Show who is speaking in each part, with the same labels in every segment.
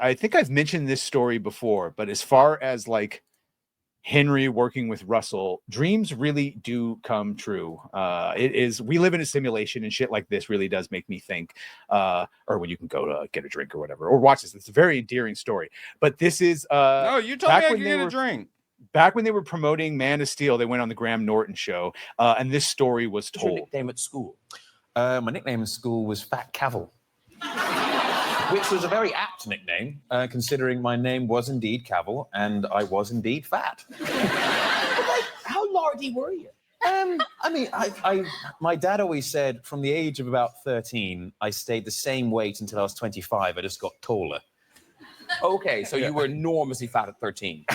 Speaker 1: I think I've mentioned this story before, but as far as like Henry working with Russell, dreams really do come true. We live in a simulation, and shit like this really does make me think, or when you can go to get a drink or whatever, or watch this. It's a very endearing story. But this is
Speaker 2: no, you told me I could get a drink.
Speaker 1: Back when they were promoting Man of Steel, they went on the Graham Norton show, and this story was told.
Speaker 3: What's your nickname at school?
Speaker 4: My nickname at school was Fat Cavill, which was a very apt nickname, considering my name was indeed Cavill and I was indeed fat.
Speaker 3: How lardy were you?
Speaker 4: I mean, my dad always said from the age of about 13, I stayed the same weight until I was 25. I just got taller.
Speaker 3: Okay, so you were enormously fat at 13.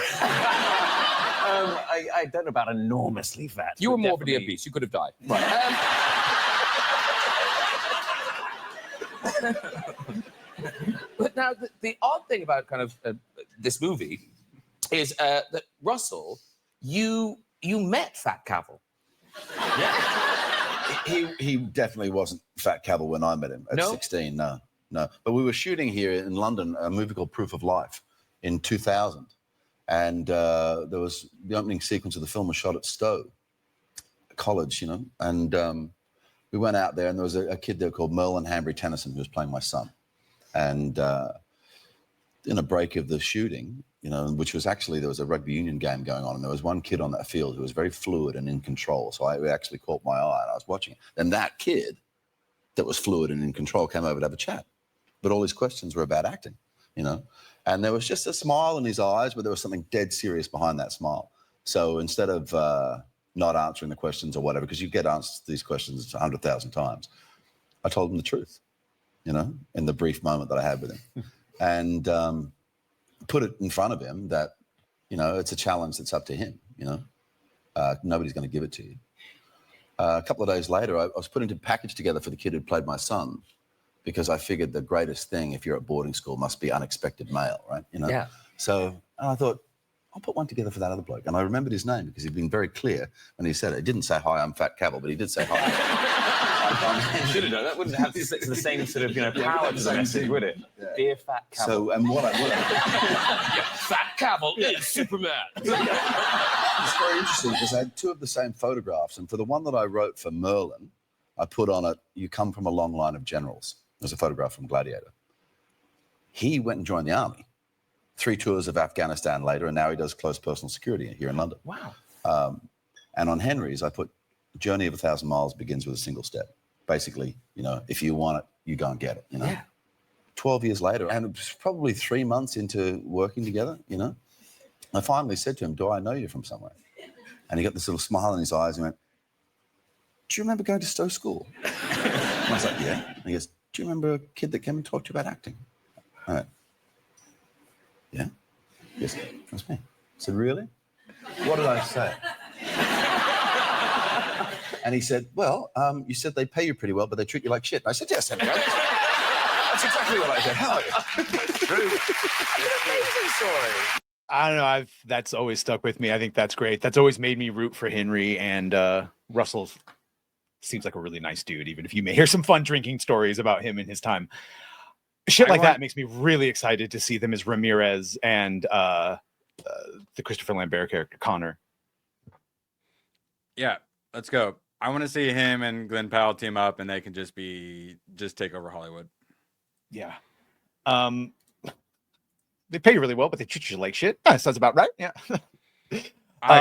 Speaker 4: I don't know about enormously fat.
Speaker 3: You were morbidly obese. You could have died. Right. But now, the odd thing about kind of this movie is that Russell, you met Fat Cavill.
Speaker 5: Yeah. He definitely wasn't Fat Cavill when I met him at 16. No. But we were shooting here in London a movie called Proof of Life in 2000. And there was the opening sequence of the film was shot at Stowe College, you know. And we went out there, and there was a kid there called Merlin Hanbury Tennyson who was playing my son. And in a break of the shooting, you know, which was actually, there was a rugby union game going on, and there was one kid on that field who was very fluid and in control. So I actually caught my eye, and I was watching it. And that kid that was fluid and in control came over to have a chat. But all his questions were about acting, you know. And there was just a smile in his eyes, but there was something dead serious behind that smile. So instead of not answering the questions or whatever, because you get asked these questions 100,000 times, I told him the truth, you know, in the brief moment that I had with him. And put it in front of him that, you know, it's a challenge that's up to him, you know. Nobody's going to give it to you. A couple of days later, I was putting a package together for the kid who played my son, because I figured the greatest thing if you're at boarding school must be unexpected mail, right? You know? Yeah. So I thought, I'll put one together for that other bloke. And I remembered his name because he'd been very clear when he said it. He didn't say, "Hi, I'm Fat Cavill," but he did say, "Hi."
Speaker 4: Should have done that. Wouldn't have the same sort of, you know, power to the message, would it? Yeah. Dear Fat Cavill.
Speaker 5: So, and what I
Speaker 3: Fat Cavill is Superman.
Speaker 5: It's very interesting because I had two of the same photographs. And for the one that I wrote for Merlin, I put on it, "You come from a long line of generals." There's a photograph from Gladiator. He went and joined the army. 3 tours of Afghanistan later, and now he does close personal security here in London.
Speaker 3: Wow.
Speaker 5: And on Henry's, I put, "Journey of 1,000 miles begins with a single step." Basically, you know, if you want it, you go and get it, you know. Yeah. 12 years later, and it was probably 3 months into working together, you know, I finally said to him, "Do I know you from somewhere?" And he got this little smile in his eyes and went, "Do you remember going to Stowe School?" And I was like, "Yeah." And he goes, "Do you remember a kid that came and talked to you about acting?" I went, "Yeah." Yes, that's me. I said, "Really? What did I say?" And he said, "Well, you said they pay you pretty well, but they treat you like shit." And I said, "Yes, Henry. That's exactly what I said. How are you?"
Speaker 3: Amazing story.
Speaker 1: I don't know. That's always stuck with me. I think that's great. That's always made me root for Henry, and Russell seems like a really nice dude, even if you may hear some fun drinking stories about him and his time. Shit like that makes me really excited to see them as Ramirez and the Christopher Lambert character, Connor.
Speaker 2: Yeah, let's go. I want to see him and Glenn Powell team up, and they can just take over Hollywood.
Speaker 1: Yeah. They pay you really well, but they treat you like shit. Sounds about right. Yeah.
Speaker 2: Yeah.